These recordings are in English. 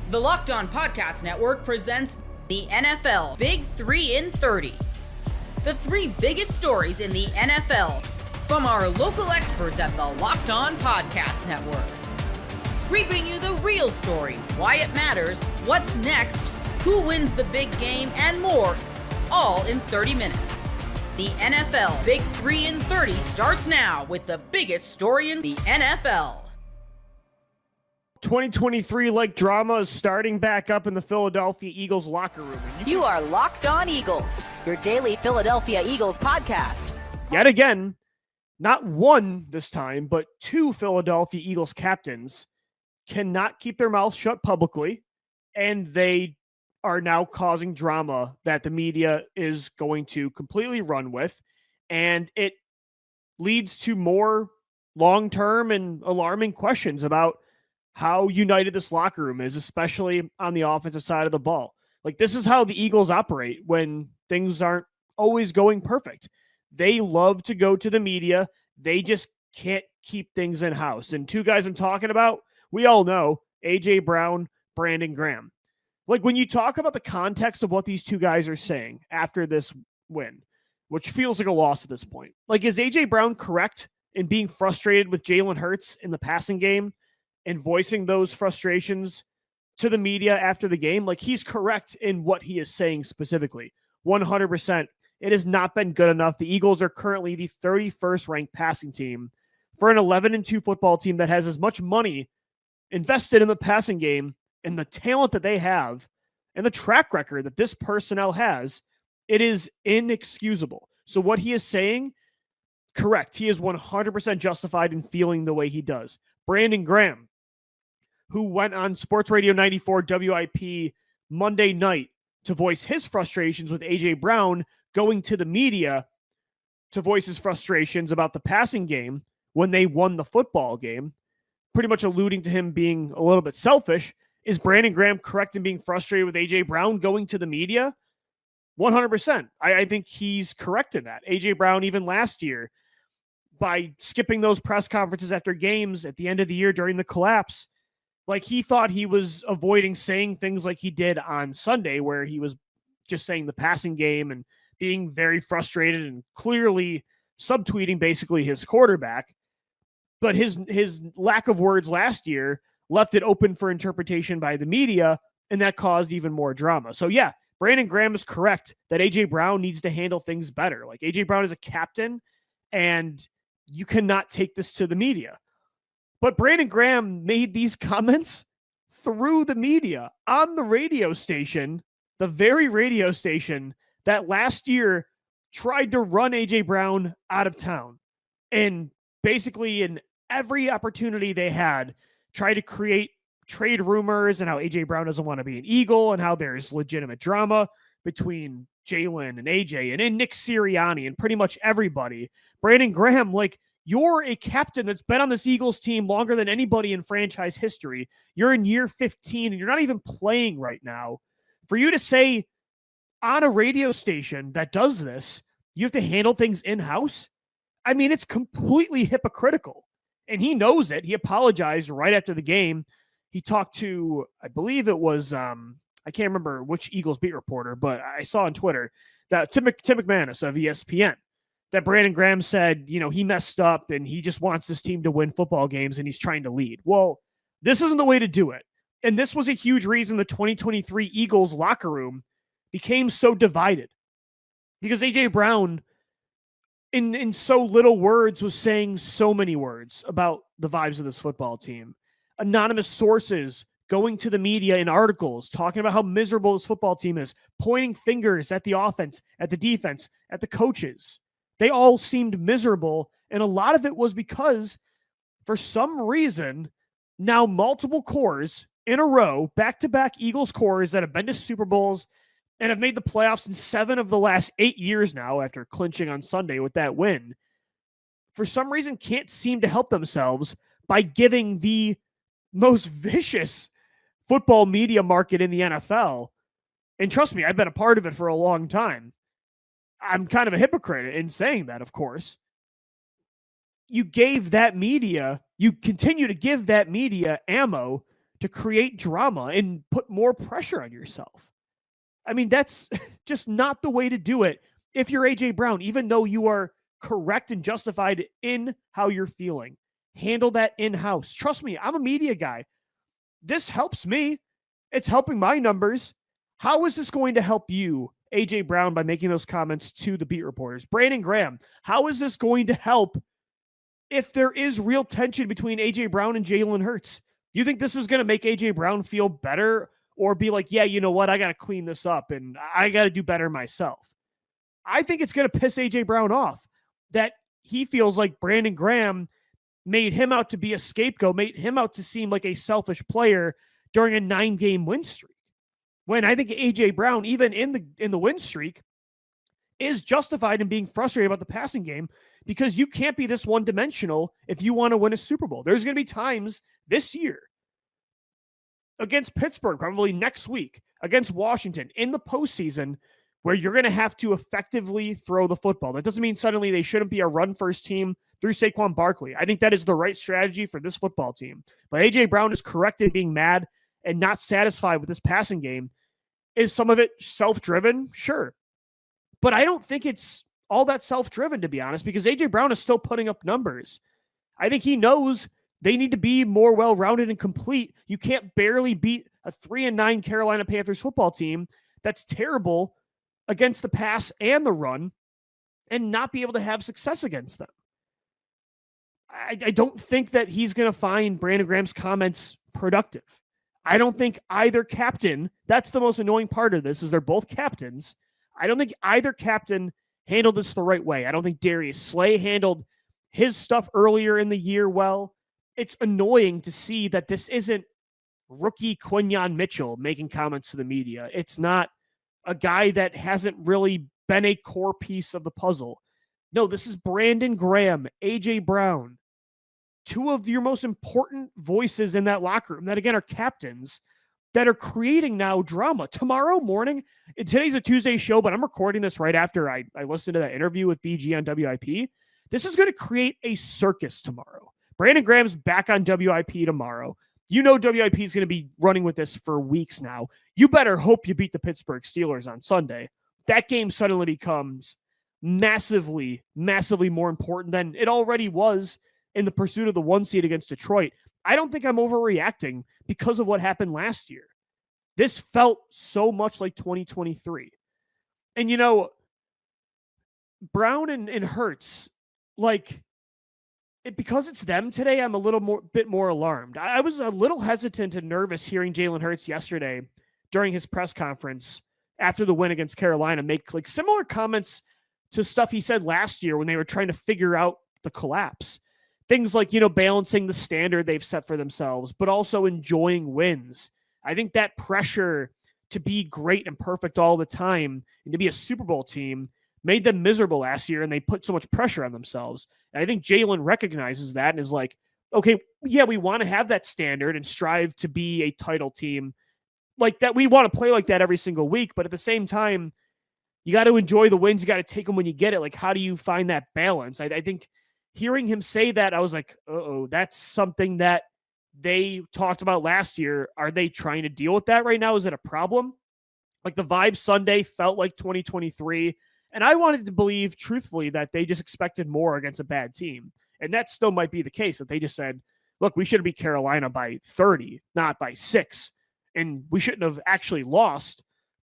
The Locked On Podcast Network presents the NFL Big 3 in 30. The three biggest stories in the NFL from our local experts at the Locked On Podcast Network. We bring you the real story, why it matters, what's next, who wins the big game, and more, all in 30 minutes. The NFL Big 3 in 30 starts now with the biggest story in the NFL. 2023-like drama is starting back up in the Philadelphia Eagles locker room. You are Locked On Eagles, your daily Philadelphia Eagles podcast. Yet again, not one this time, but two Philadelphia Eagles captains cannot keep their mouths shut publicly, and they are now causing drama that the media is going to completely run with, and it leads to more long-term and alarming questions about how united this locker room is, especially on the offensive side of the ball. Like, this is how the Eagles operate when things aren't always going perfect. They love to go to the media. They just can't keep things in-house. And two guys I'm talking about, we all know, A.J. Brown, Brandon Graham. Like, when you talk about the context of what these two guys are saying after this win, which feels like a loss at this point, like, is A.J. Brown correct in being frustrated with Jalen Hurts in the passing game and voicing those frustrations to the media after the game? Like, he's correct in what he is saying specifically. 100%. It has not been good enough. The Eagles are currently the 31st ranked passing team for an 11-2 football team that has as much money invested in the passing game and the talent that they have and the track record that this personnel has. It is inexcusable. So what he is saying, correct. He is 100% justified in feeling the way he does. Brandon Graham, who went on Sports Radio 94 WIP Monday night to voice his frustrations with A.J. Brown, going to the media to voice his frustrations about the passing game when they won the football game, pretty much alluding to him being a little bit selfish. Is Brandon Graham correct in being frustrated with A.J. Brown going to the media? 100%. I think he's correct in that. A.J. Brown, even last year, by skipping those press conferences after games at the end of the year during the collapse, like, he thought he was avoiding saying things like he did on Sunday, where he was just saying the passing game and being very frustrated and clearly subtweeting basically his quarterback. But his lack of words last year left it open for interpretation by the media, and that caused even more drama. So yeah, Brandon Graham is correct that A.J. Brown needs to handle things better. Like, A.J. Brown is a captain, and you cannot take this to the media. But Brandon Graham made these comments through the media on the radio station, the very radio station that last year tried to run A.J. Brown out of town. And basically in every opportunity they had, tried to create trade rumors and how A.J. Brown doesn't want to be an Eagle and how there's legitimate drama between Jalen and A.J. and Nick Sirianni and pretty much everybody. Brandon Graham, like, you're a captain that's been on this Eagles team longer than anybody in franchise history. You're in year 15 and you're not even playing right now. For you to say on a radio station that does this, you have to handle things in-house. I mean, it's completely hypocritical. And he knows it. He apologized right after the game. He talked to, I believe it was, I can't remember which Eagles beat reporter, but I saw on Twitter that Tim McManus of ESPN, that Brandon Graham said, you know, he messed up and he just wants this team to win football games and he's trying to lead. Well, this isn't the way to do it. And this was a huge reason the 2023 Eagles locker room became so divided, because A.J. Brown, in so little words, was saying so many words about the vibes of this football team. Anonymous sources going to the media in articles talking about how miserable this football team is, pointing fingers at the offense, at the defense, at the coaches. They all seemed miserable, and a lot of it was because, for some reason, now multiple cores in a row, back-to-back Eagles cores that have been to Super Bowls and have made the playoffs in 7 of the last 8 years now after clinching on Sunday with that win, for some reason can't seem to help themselves by giving the most vicious football media market in the NFL. And trust me, I've been a part of it for a long time. I'm kind of a hypocrite in saying that, of course. You gave that media, you continue to give that media ammo to create drama and put more pressure on yourself. I mean, that's just not the way to do it if you're A.J. Brown, even though you are correct and justified in how you're feeling. Handle that in-house. Trust me, I'm a media guy. This helps me. It's helping my numbers. How is this going to help you, A.J. Brown, by making those comments to the beat reporters? Brandon Graham, how is this going to help if there is real tension between A.J. Brown and Jalen Hurts? You think this is going to make A.J. Brown feel better or be like, yeah, you know what? I got to clean this up and I got to do better myself. I think it's going to piss A.J. Brown off that he feels like Brandon Graham made him out to be a scapegoat, made him out to seem like a selfish player during a 9-game win streak. When I think A.J. Brown, even in the win streak, is justified in being frustrated about the passing game because you can't be this one-dimensional if you want to win a Super Bowl. There's going to be times this year against Pittsburgh, probably next week, against Washington, in the postseason, where you're going to have to effectively throw the football. That doesn't mean suddenly they shouldn't be a run-first team through Saquon Barkley. I think that is the right strategy for this football team. But A.J. Brown is correct in being mad and not satisfied with this passing game. Is some of it self-driven? Sure. But I don't think it's all that self-driven, to be honest, because A.J. Brown is still putting up numbers. I think he knows they need to be more well-rounded and complete. You can't barely beat a 3-9 Carolina Panthers football team that's terrible against the pass and the run and not be able to have success against them. I don't think that he's going to find Brandon Graham's comments productive. I don't think either captain, that's the most annoying part of this, is they're both captains. I don't think either captain handled this the right way. I don't think Darius Slay handled his stuff earlier in the year well. It's annoying to see that this isn't rookie Quinyon Mitchell making comments to the media. It's not a guy that hasn't really been a core piece of the puzzle. No, this is Brandon Graham, A.J. Brown, two of your most important voices in that locker room that, again, are captains that are creating now drama. Tomorrow morning, today's a Tuesday show, but I'm recording this right after I listened to that interview with BG on WIP. This is going to create a circus tomorrow. Brandon Graham's back on WIP tomorrow. You know WIP is going to be running with this for weeks now. You better hope you beat the Pittsburgh Steelers on Sunday. That game suddenly becomes massively, massively more important than it already was in the pursuit of the 1 seed against Detroit. I don't think I'm overreacting because of what happened last year. This felt so much like 2023. And, you know, Brown and Hurts, like, because it's them today, I'm a bit more alarmed. I was a little hesitant and nervous hearing Jalen Hurts yesterday during his press conference after the win against Carolina make like similar comments to stuff he said last year when they were trying to figure out the collapse. Things like, you know, balancing the standard they've set for themselves, but also enjoying wins. I think that pressure to be great and perfect all the time and to be a Super Bowl team made them miserable last year, and they put so much pressure on themselves. And I think Jalen recognizes that and is like, okay, yeah, we want to have that standard and strive to be a title team like that. We want to play like that every single week, but at the same time, you got to enjoy the wins. You got to take them when you get it. Like, how do you find that balance? I think hearing him say that, I was like, uh-oh, that's something that they talked about last year. Are they trying to deal with that right now? Is it a problem? Like, the vibe Sunday felt like 2023. And I wanted to believe, truthfully, that they just expected more against a bad team. And that still might be the case, that they just said, look, we should have beat Carolina by 30, not by 6. And we shouldn't have actually lost,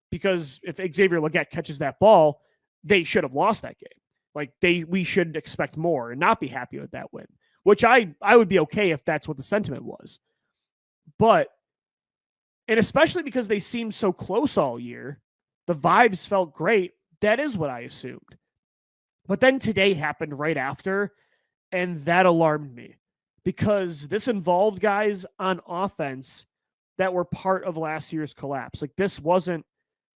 because if Xavier Legette catches that ball, they should have lost that game. Like, we should expect more and not be happy with that win, which I would be okay if that's what the sentiment was. But, and especially because they seemed so close all year, the vibes felt great. That is what I assumed. But then today happened right after, and that alarmed me because this involved guys on offense that were part of last year's collapse. Like, this wasn't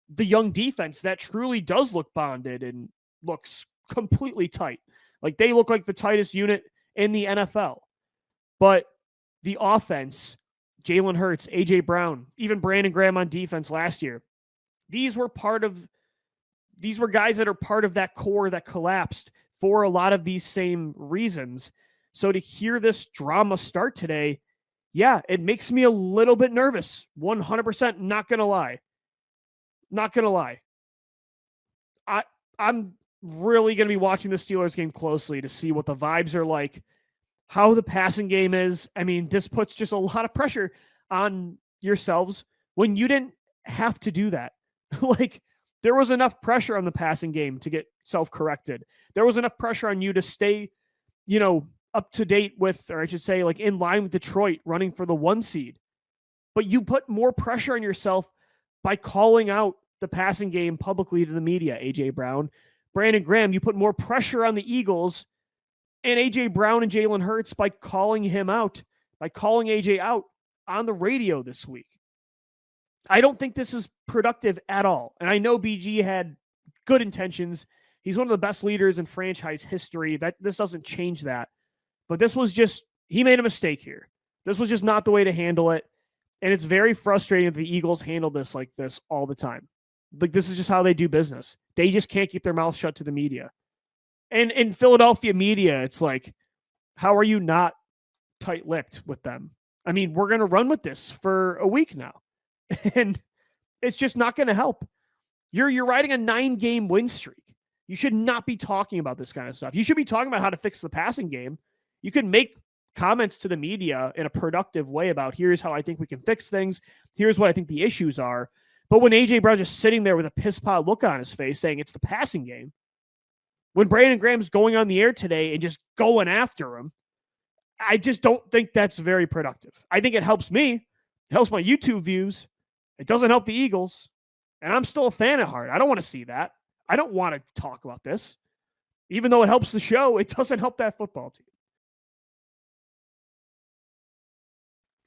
the young defense that truly does look bonded and looks completely tight. Like, they look like the tightest unit in the NFL. But the offense, Jalen Hurts, A.J. Brown, even Brandon Graham on defense last year, these were guys that are part of that core that collapsed for a lot of these same reasons. So to hear this drama start today, yeah, it makes me a little bit nervous. 100%, not going to lie. Not going to lie. I'm really going to be watching the Steelers game closely to see what the vibes are like, how the passing game is. I mean, this puts just a lot of pressure on yourselves when you didn't have to do that. Like, there was enough pressure on the passing game to get self-corrected. There was enough pressure on you to stay, up to date with, or I should say, like in line with Detroit running for the 1 seed. But you put more pressure on yourself by calling out the passing game publicly to the media. A.J. Brown, Brandon Graham, you put more pressure on the Eagles and A.J. Brown and Jalen Hurts by calling him out, by calling A.J. out on the radio this week. I don't think this is productive at all. And I know BG had good intentions. He's one of the best leaders in franchise history. This doesn't change that. But this was just, he made a mistake here. This was just not the way to handle it. And it's very frustrating that the Eagles handle this like this all the time. Like, this is just how they do business. They just can't keep their mouth shut to the media. And in Philadelphia media, it's like, how are you not tight-lipped with them? I mean, we're going to run with this for a week now. And it's just not going to help. You're riding a 9-game win streak. You should not be talking about this kind of stuff. You should be talking about how to fix the passing game. You can make comments to the media in a productive way about, here's how I think we can fix things. Here's what I think the issues are. But when A.J. Brown just sitting there with a piss-pot look on his face saying it's the passing game, when Brandon Graham's going on the air today and just going after him, I just don't think that's very productive. I think it helps me. It helps my YouTube views. It doesn't help the Eagles. And I'm still a fan at heart. I don't want to see that. I don't want to talk about this. Even though it helps the show, it doesn't help that football team.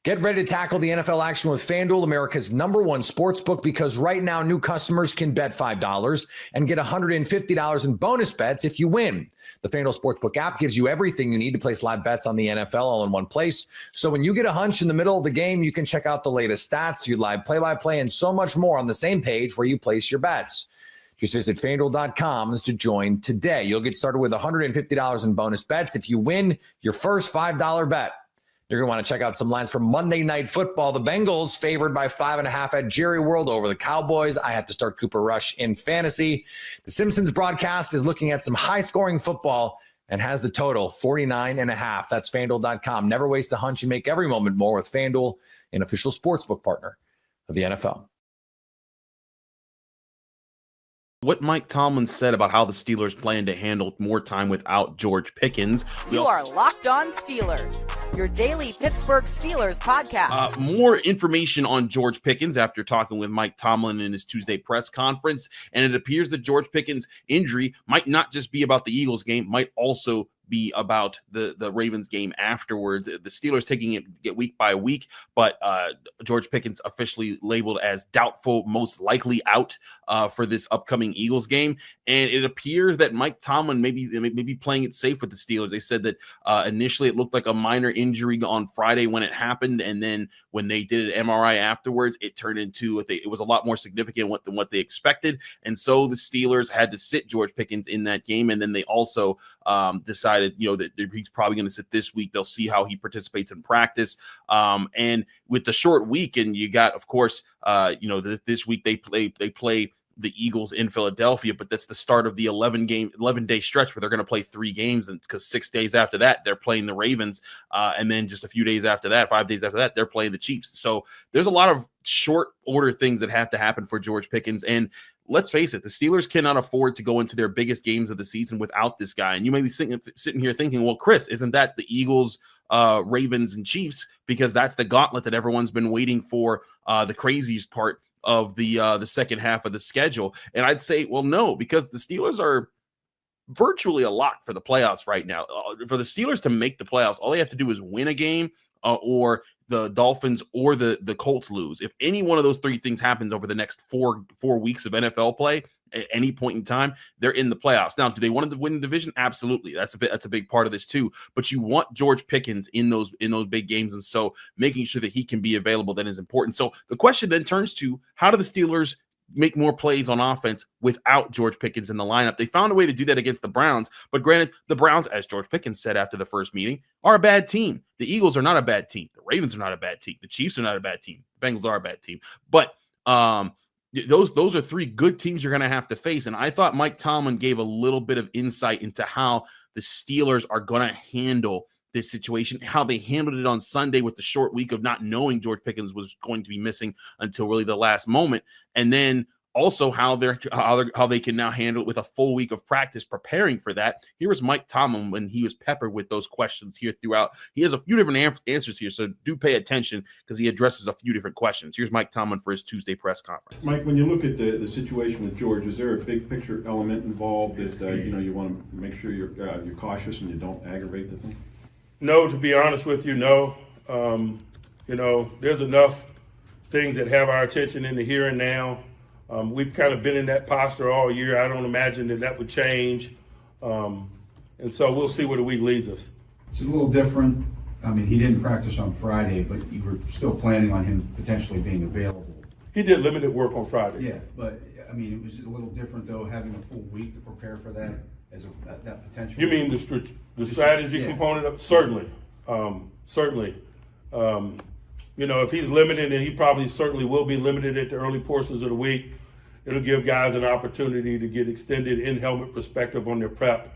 Get ready to tackle the NFL action with FanDuel, America's #1 sportsbook, because right now new customers can bet $5 and get $150 in bonus bets if you win. The FanDuel Sportsbook app gives you everything you need to place live bets on the NFL all in one place. So when you get a hunch in the middle of the game, you can check out the latest stats, view live play-by-play, and so much more on the same page where you place your bets. Just visit FanDuel.com to join today. You'll get started with $150 in bonus bets if you win your first $5 bet. You're going to want to check out some lines from Monday Night Football. The Bengals favored by 5.5 at Jerry World over the Cowboys. I have to start Cooper Rush in fantasy. The Simpsons broadcast is looking at some high-scoring football and has the total 49.5. That's FanDuel.com. Never waste a hunch. You make every moment more with FanDuel, an official sportsbook partner of the NFL. What Mike Tomlin said about how the Steelers plan to handle more time without George Pickens. You are Locked On Steelers, your daily Pittsburgh Steelers podcast. More information on George Pickens after talking with Mike Tomlin in his Tuesday press conference. And it appears that George Pickens' injury might not just be about the Eagles game, might also be about the Ravens game afterwards. The Steelers taking it week by week, but George Pickens officially labeled as doubtful, most likely out for this upcoming Eagles game. And it appears that Mike Tomlin may be playing it safe with the Steelers. They said that initially it looked like a minor injury on Friday when it happened, and then when they did an MRI afterwards, it turned into it was a lot more significant than what they expected. And so the Steelers had to sit George Pickens in that game, and then they also decided that he's probably going to sit this week. They'll see how he participates in practice. And with the short week, and you got, of course, this week they play the Eagles in Philadelphia, but that's the start of the 11-day stretch where they're going to play 3 games, and because 6 days after that they're playing the Ravens, and then just a few days after that, 5 days after that, they're playing the Chiefs. So there's a lot of short order things that have to happen for George Pickens. And let's face it, the Steelers cannot afford to go into their biggest games of the season without this guy. And you may be sitting here thinking, well, Chris, isn't that the Eagles, Ravens, and Chiefs? Because that's the gauntlet that everyone's been waiting for, the craziest part of the second half of the schedule. And I'd say, well, no, because the Steelers are virtually a lock for the playoffs right now. For the Steelers to make the playoffs, all they have to do is win a game, or the Dolphins or the Colts lose. If any one of those 3 things happens over the next four weeks of NFL play at any point in time, they're in the playoffs. Now, do they want to win the division? Absolutely. That's a big part of this too. But you want George Pickens in those big games, and so making sure that he can be available then is important. So the question then turns to, how do the Steelers make more plays on offense without George Pickens in the lineup. They found a way to do that against the Browns, but granted, the Browns, as George Pickens said after the first meeting, are a bad team. The Eagles are not a bad team. The Ravens are not a bad team. The Chiefs are not a bad team. The Bengals are a bad team. But those are three good teams you're going to have to face. And I thought Mike Tomlin gave a little bit of insight into how the Steelers are going to handle this situation, how they handled it on Sunday with the short week of not knowing George Pickens was going to be missing until really the last moment. And then also how they can now handle it with a full week of practice preparing for that. Here was Mike Tomlin when he was peppered with those questions here throughout. He has a few different answers here, so do pay attention because he addresses a few different questions. Here's Mike Tomlin for his Tuesday press conference. Mike, when you look at the situation with George, is there a big picture element involved that you want to make sure you're cautious and you don't aggravate the thing? No, to be honest with you, no. There's enough things that have our attention in the here and now. We've kind of been in that posture all year. I don't imagine that would change. And so we'll see where the week leads us. It's a little different. I mean, he didn't practice on Friday, but you were still planning on him potentially being available. He did limited work on Friday. Yeah, but, I mean, it was a little different, though, having a full week to prepare for that as that potential. You mean the strategy component of Certainly. Certainly. If he's limited, and he probably certainly will be limited at the early portions of the week, it'll give guys an opportunity to get extended in-helmet perspective on their prep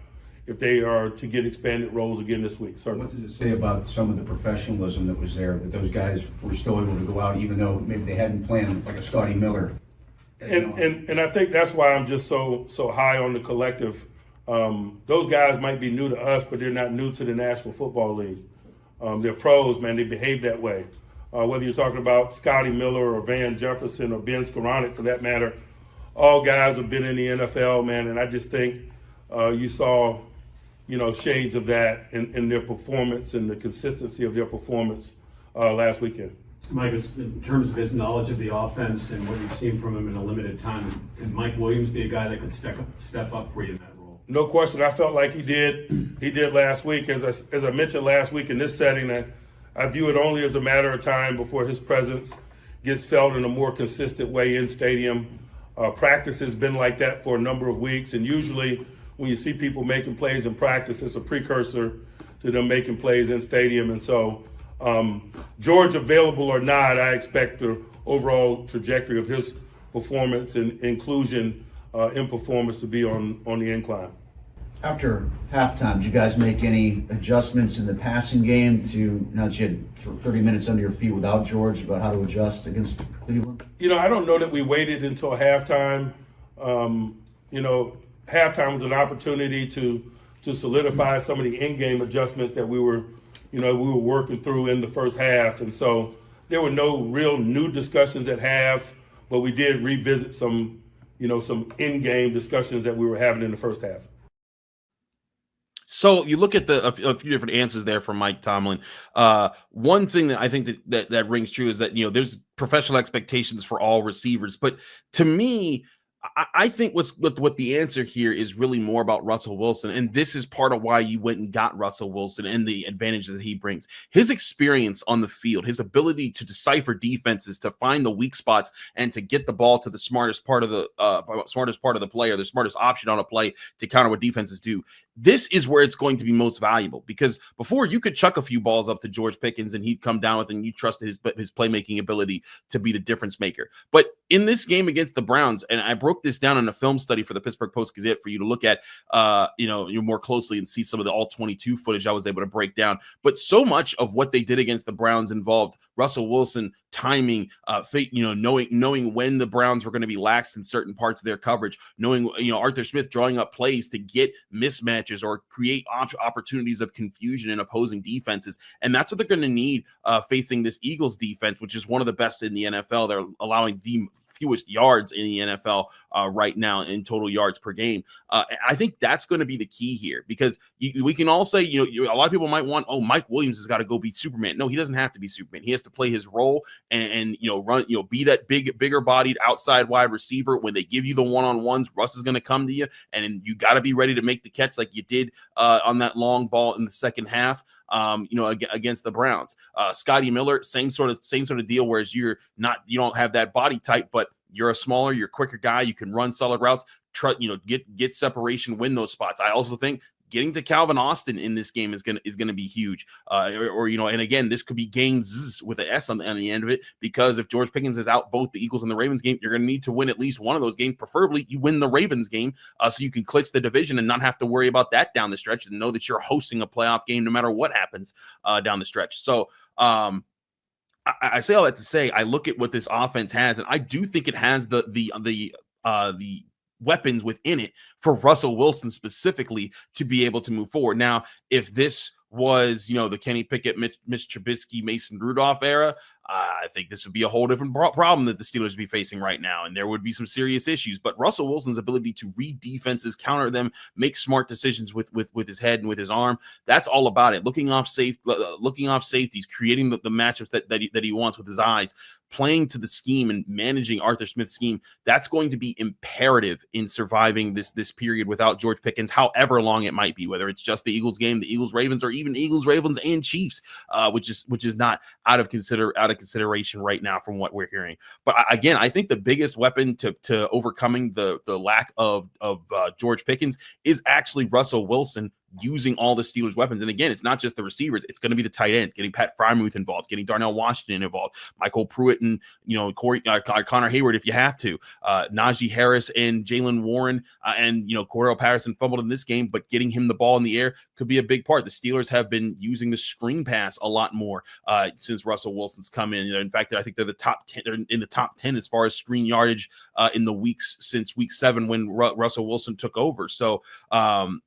if they are to get expanded roles again this week. Certainly. What does it say about some of the professionalism that was there, that those guys were still able to go out even though maybe they hadn't planned, like a Scotty Miller? And I think that's why I'm just so high on the collective. Those guys might be new to us, but they're not new to the National Football League. They're pros, man. They behave that way. Whether you're talking about Scotty Miller or Van Jefferson or Ben Skoranek, for that matter, all guys have been in the NFL, man. And I just think you saw, shades of that in their performance and the consistency of their performance last weekend. Mike, in terms of his knowledge of the offense and what you've seen from him in a limited time, can Mike Williams be a guy that could step up for you in that role? No question. I felt like he did. He did last week. As I mentioned last week in this setting, I view it only as a matter of time before his presence gets felt in a more consistent way in stadium. Practice has been like that for a number of weeks, and usually when you see people making plays in practice, it's a precursor to them making plays in stadium. And so George available or not, I expect the overall trajectory of his performance and inclusion in performance to be on the incline. After halftime, did you guys make any adjustments in the passing game to, now that you had 30 minutes under your feet without George, about how to adjust against Cleveland? I don't know that we waited until halftime. Halftime was an opportunity to solidify some of the in-game adjustments that we were working through in the first half. And so there were no real new discussions at half, but we did revisit some in-game discussions that we were having in the first half. So you look at a few different answers there from Mike Tomlin. One thing that I think that rings true is that, there's professional expectations for all receivers. But to me, I think what the answer here is really more about Russell Wilson. And this is part of why you went and got Russell Wilson and the advantages that he brings. His experience on the field, his ability to decipher defenses, to find the weak spots, and to get the ball to the smartest part of the play, or the smartest option on a play to counter what defenses do. This is where it's going to be most valuable, because before you could chuck a few balls up to George Pickens and he'd come down with, and you trusted his playmaking ability to be the difference maker. But in this game against the Browns, and I broke this down in a film study for the Pittsburgh Post-Gazette for you to look at, more closely and see some of the all-22 footage I was able to break down. But so much of what they did against the Browns involved Russell Wilson timing, knowing when the Browns were going to be lax in certain parts of their coverage, knowing, Arthur Smith drawing up plays to get mismatches or create opportunities of confusion in opposing defenses. And that's what they're going to need facing this Eagles defense, which is one of the best in the NFL. They're allowing the fewest yards in the NFL right now in total yards per game. I think that's going to be the key here, because we can all say, a lot of people might want, Mike Williams has got to go be Superman. No, he doesn't have to be Superman. He has to play his role and run, be that bigger bodied outside wide receiver. When they give you the one-on-ones, Russ is going to come to you, and you got to be ready to make the catch like you did on that long ball in the second half. Against the Browns. Scotty Miller, same sort of deal, whereas you don't have that body type, but you're a smaller, you're a quicker guy. You can run solid routes, get separation, win those spots. I also think getting to Calvin Austin in this game is gonna be huge. And again, this could be games with an S on the end of it, because if George Pickens is out both the Eagles and the Ravens game, you're gonna need to win at least one of those games. Preferably, you win the Ravens game, so you can clinch the division and not have to worry about that down the stretch, and know that you're hosting a playoff game no matter what happens down the stretch. So I say all that to say, I look at what this offense has, and I do think it has the weapons within it for Russell Wilson specifically to be able to move forward. Now, if this was, the Kenny Pickett, Mitch Trubisky, Mason Rudolph era, I think this would be a whole different problem that the Steelers would be facing right now, and there would be some serious issues. But Russell Wilson's ability to read defenses, counter them, make smart decisions with his head and with his arm, that's all about it. Looking off safeties, creating the matchups that he wants with his eyes, playing to the scheme and managing Arthur Smith's scheme, that's going to be imperative in surviving this period without George Pickens, however long it might be, whether it's just the Eagles game, the Eagles Ravens, or even Eagles Ravens and Chiefs, which is not out of consideration right now from what we're hearing. But again, I think the biggest weapon to overcoming the lack of George Pickens is actually Russell Wilson using all the Steelers' weapons. And again, it's not just the receivers, it's going to be the tight end, getting Pat Freiermuth involved, getting Darnell Washington involved, Michael Pruitt and Connor Hayward if you have to, Najee Harris and Jalen Warren, and Cordell Patterson fumbled in this game, but getting him the ball in the air could be a big part. The Steelers have been using the screen pass a lot more since Russell Wilson's come in. In fact, I think they're in the top 10 as far as screen yardage in the weeks since week 7 when Russell Wilson took over. So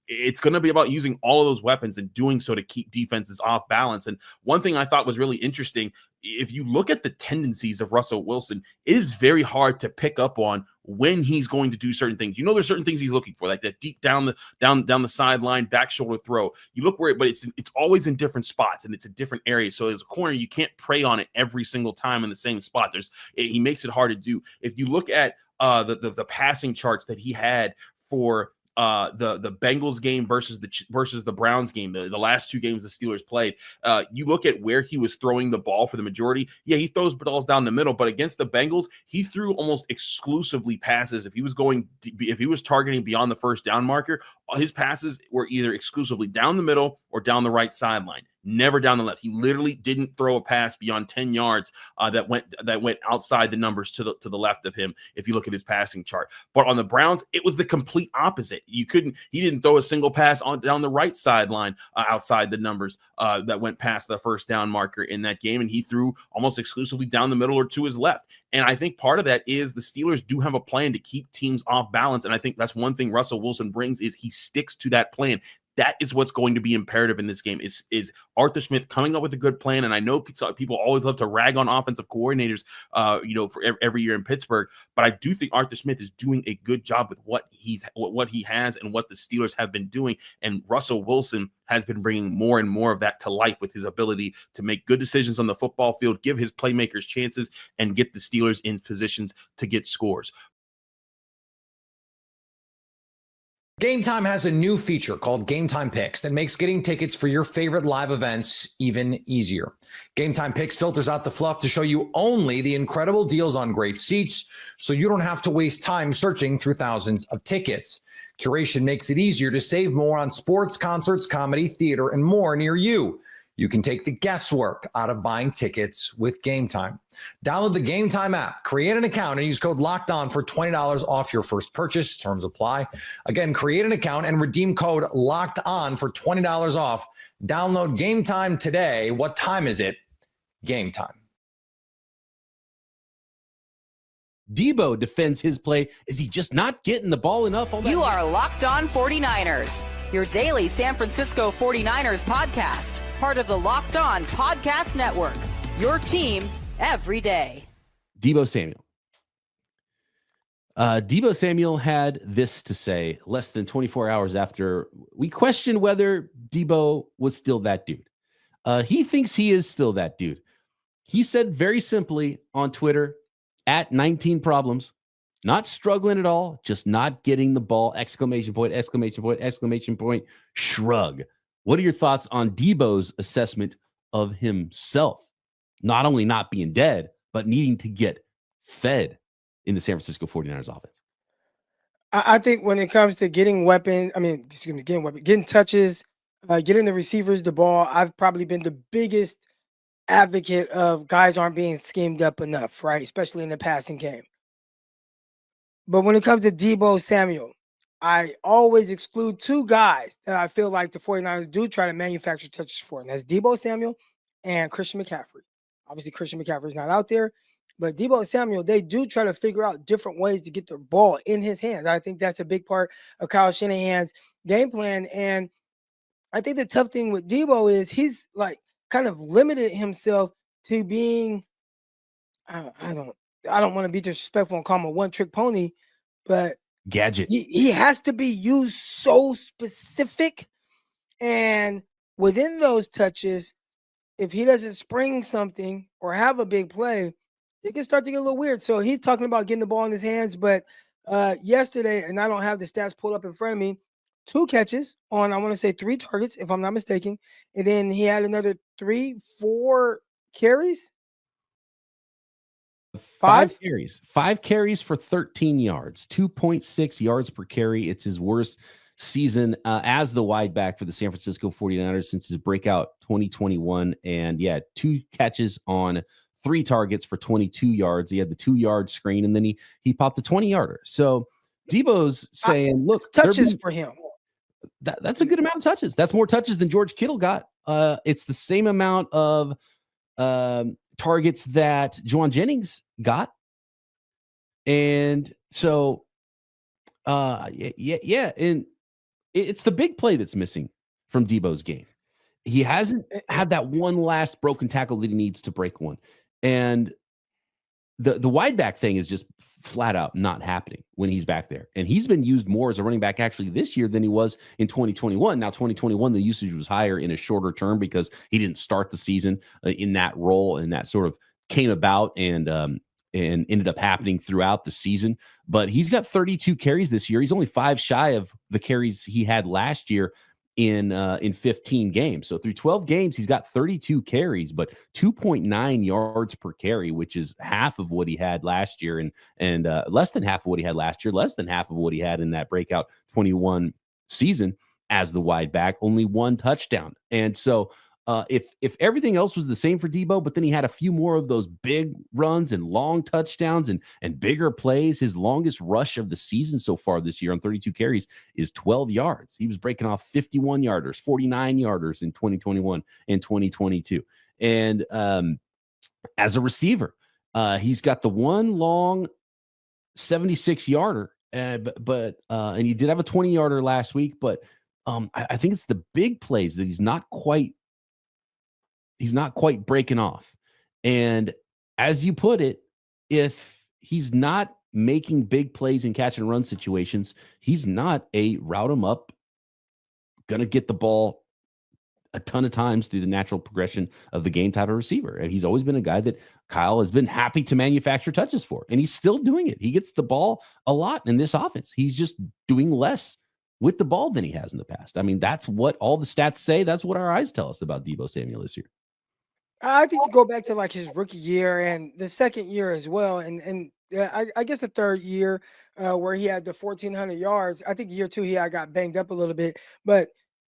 it's going to be about using all of those weapons and doing so to keep defenses off balance. And one thing I thought was really interesting, if you look at the tendencies of Russell Wilson, it is very hard to pick up on when he's going to do certain things. There's certain things he's looking for, like that deep down the sideline back shoulder throw. You look where but it's always in different spots and it's in different areas. So as a corner, you can't prey on it every single time in the same spot. He makes it hard to do. If you look at the passing charts that he had for the Bengals game versus the Browns game, the last 2 games the Steelers played, you look at where he was throwing the ball for the majority. Yeah, he throws balls down the middle, but against the Bengals, he threw almost exclusively passes. If he was targeting beyond the first down marker, his passes were either exclusively down the middle or down the right sideline. Never down the left. He literally didn't throw a pass beyond 10 yards that went outside the numbers to the left of him, if you look at his passing chart. But on the Browns, it was the complete opposite. He didn't throw a single pass down the right sideline outside the numbers that went past the first down marker in that game, and he threw almost exclusively down the middle or to his left. And I think part of that is the Steelers do have a plan to keep teams off balance, and I think that's one thing Russell Wilson brings is he sticks to that plan. That is what's going to be imperative in this game is Arthur Smith coming up with a good plan. And I know people always love to rag on offensive coordinators, for every year in Pittsburgh. But I do think Arthur Smith is doing a good job with what he has and what the Steelers have been doing. And Russell Wilson has been bringing more and more of that to life with his ability to make good decisions on the football field, give his playmakers chances, and get the Steelers in positions to get scores. Gametime has a new feature called Gametime Picks that makes getting tickets for your favorite live events even easier. Gametime Picks filters out the fluff to show you only the incredible deals on great seats, so you don't have to waste time searching through thousands of tickets. Curation makes it easier to save more on sports, concerts, comedy, theater, and more near you. You can take the guesswork out of buying tickets with Gametime. Download the Gametime app, create an account, and use code LOCKEDON for $20 off your first purchase. Terms apply. Again, create an account and redeem code LOCKEDON for $20 off. Download Gametime today. What time is it? Gametime. Deebo defends his play. Is he just not getting the ball enough? You are Locked On 49ers, your daily San Francisco 49ers podcast. Part of the Locked On Podcast Network, your team every day. Deebo Samuel. Deebo Samuel had this to say less than 24 hours after we questioned whether Deebo was still that dude. He thinks he is still that dude. He said very simply on Twitter, at 19 problems, not struggling at all, just not getting the ball, exclamation point, exclamation point, exclamation point, shrug. What are your thoughts on Deebo's assessment of himself? Not only not being dead, but needing to get fed. in the San Francisco 49ers offense? I think when it comes to getting getting touches, getting the receivers the ball, I've probably been the biggest advocate of guys aren't being schemed up enough, right? Especially in the passing game. But when it comes to Deebo Samuel, I always exclude two guys that I feel like the 49ers do try to manufacture touches for, and that's Deebo Samuel and Christian McCaffrey. Obviously, Christian McCaffrey is not out there, but Deebo Samuel, they do try to figure out different ways to get the ball in his hands. I think that's a big part of Kyle Shanahan's game plan. And I think the tough thing with Deebo is he's like kind of limited himself to being, I don't want to be disrespectful and call him a one-trick pony, but Gadget. he has to be used so specific. And within those touches, if he doesn't spring something or have a big play, it can start to get a little weird. So he's talking about getting the ball in his hands. But yesterday, and I don't have the stats pulled up in front of me, 2 catches on, I want to say 3 targets, if I'm not mistaken. And then he had another 3-4 carries. 5 carries. 5 carries for 13 yards, 2.6 yards per carry. It's his worst season as the wide back for the San Francisco 49ers since his breakout 2021. And 2 catches on 3 targets for 22 yards. He had the 2-yard screen, and then he popped a 20-yarder. So Deebo's saying, look, touches for him. That's a good amount of touches. That's more touches than George Kittle got. It's the same amount of targets that Juwan Jennings got. And so, and it's the big play that's missing from Deebo's game. He hasn't had that one last broken tackle that he needs to break one. And the wide back thing is just flat out not happening when he's back there. And he's been used more as a running back actually this year than he was in 2021. Now, 2021, the usage was higher in a shorter term because he didn't start the season in that role, and that sort of came about and ended up happening throughout the season. But he's got 32 carries this year. He's only 5 shy of the carries he had last year in 15 games. So through 12 games, he's got 32 carries, but 2.9 yards per carry, which is half of what he had last year, and less than half of what he had last year, less than half of what he had in that breakout 21 season as the wide back, only 1 touchdown. And so if everything else was the same for Deebo, but then he had a few more of those big runs and long touchdowns and bigger plays, his longest rush of the season so far this year on 32 carries is 12 yards. He was breaking off 51 yarders, 49 yarders in 2021 and 2022. And as a receiver, he's got the one long 76 yarder, but and he did have a 20 yarder last week, but I think it's the big plays that he's not quite breaking off. And as you put it, if he's not making big plays in catch and run situations, he's not a route him up, going to get the ball a ton of times through the natural progression of the game type of receiver. And he's always been a guy that Kyle has been happy to manufacture touches for, and he's still doing it. He gets the ball a lot in this offense. He's just doing less with the ball than he has in the past. I mean, that's what all the stats say. That's what our eyes tell us about Deebo Samuel this year. I think you go back to like his rookie year and the second year as well. And I guess the third year where he had the 1,400 yards. I think year 2 he got banged up a little bit, but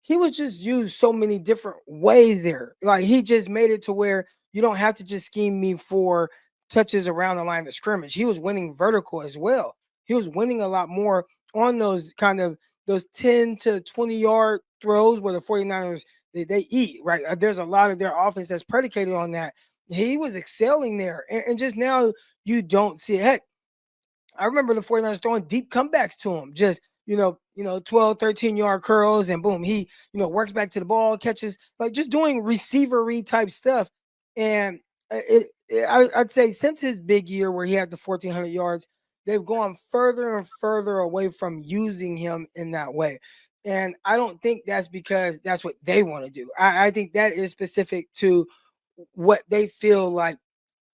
he was just used so many different ways there. Like he just made it to where you don't have to just scheme me for touches around the line of scrimmage. He was winning vertical as well. He was winning a lot more on those 10 to 20 yard throws where the 49ers they eat, right? There's a lot of their offense that's predicated on that. He was excelling there. And just now you don't see it. Heck, I remember the 49ers throwing deep comebacks to him. Just, 12, 13 yard curls and boom, he, works back to the ball, catches, like just doing receiver-y type stuff. And I'd say since his big year where he had the 1,400 yards, they've gone further and further away from using him in that way. And I don't think that's because that's what they want to do. I think that is specific to what they feel like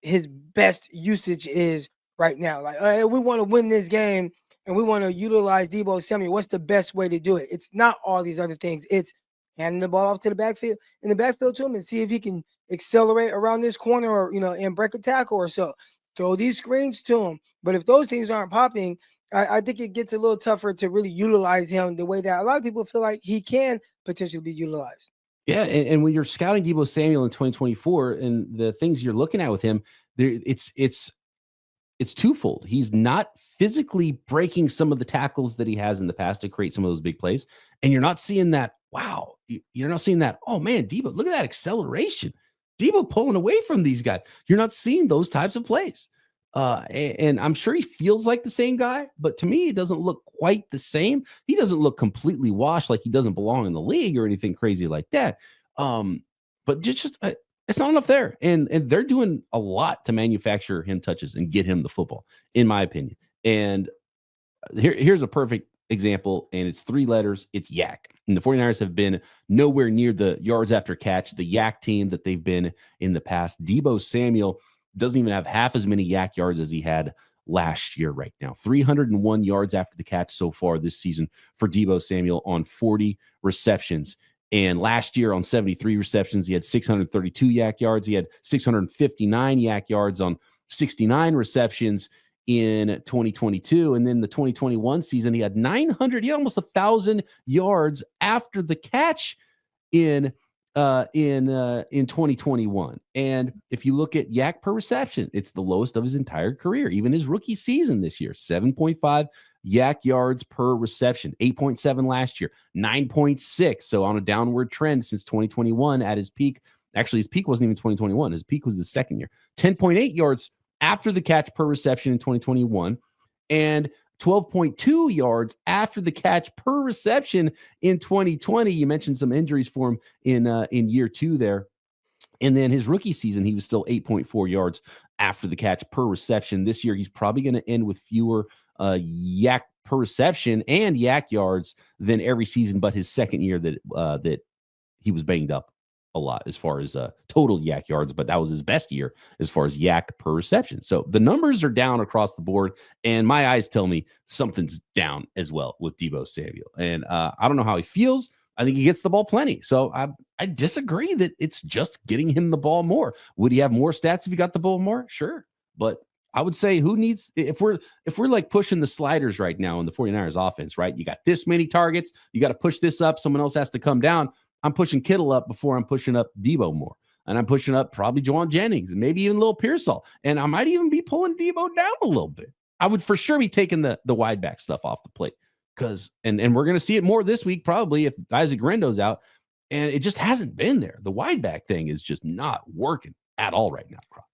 his best usage is right now. Like, we want to win this game and we want to utilize Deebo Samuel. What's the best way to do it? It's not all these other things. It's handing the ball off to the backfield to him and see if he can accelerate around this corner or, and break a tackle or so. throw these screens to him. But if those things aren't popping, I think it gets a little tougher to really utilize him the way that a lot of people feel like he can potentially be utilized. Yeah, and when you're scouting Deebo Samuel in 2024 and the things you're looking at with him, it's twofold. He's not physically breaking some of the tackles that he has in the past to create some of those big plays, and you're not seeing that. Wow, you're not seeing that. Oh man, Deebo, look at that acceleration. Deebo pulling away from these guys. You're not seeing those types of plays. And I'm sure he feels like the same guy, but to me, it doesn't look quite the same. He doesn't look completely washed, like he doesn't belong in the league or anything crazy like that. But just it's not enough there. And they're doing a lot to manufacture him touches and get him the football, in my opinion. And here's a perfect example, and it's 3 letters. It's yak. And the 49ers have been nowhere near the yards after catch, the yak team that they've been in the past. Deebo Samuel doesn't even have half as many yak yards as he had last year right now. 301 yards after the catch so far this season for Deebo Samuel on 40 receptions. And last year on 73 receptions, he had 632 yak yards. He had 659 yak yards on 69 receptions in 2022. And then the 2021 season, he had 900, he had almost 1,000 yards after the catch in 2021. And if you look at yak per reception, it's the lowest of his entire career, even his rookie season this year. 7.5 yak yards per reception, 8.7 last year, 9.6. So on a downward trend since 2021 at his peak. Actually, his peak wasn't even 2021. His peak was the second year. 10.8 yards after the catch per reception in 2021, and 12.2 yards after the catch per reception in 2020. You mentioned some injuries for him in year 2 there. And then his rookie season, he was still 8.4 yards after the catch per reception. This year, he's probably going to end with fewer yak per reception and yak yards than every season, but his second year that he was banged up a lot as far as total yak yards, but that was his best year as far as yak per reception. So the numbers are down across the board, and my eyes tell me something's down as well with Deebo Samuel. And I don't know how he feels. I think he gets the ball plenty. So I disagree that it's just getting him the ball more. Would he have more stats if he got the ball more? Sure. But I would say who needs, if we're like pushing the sliders right now in the 49ers offense, right? You got this many targets. You got to push this up. Someone else has to come down. I'm pushing Kittle up before I'm pushing up Deebo more. And I'm pushing up probably Juwan Jennings and maybe even Lil Pearsall. And I might even be pulling Deebo down a little bit. I would for sure be taking the wide back stuff off the plate. Because and we're going to see it more this week probably if Isaac Rendo's out. And it just hasn't been there. The wide back thing is just not working at all right now, Croc.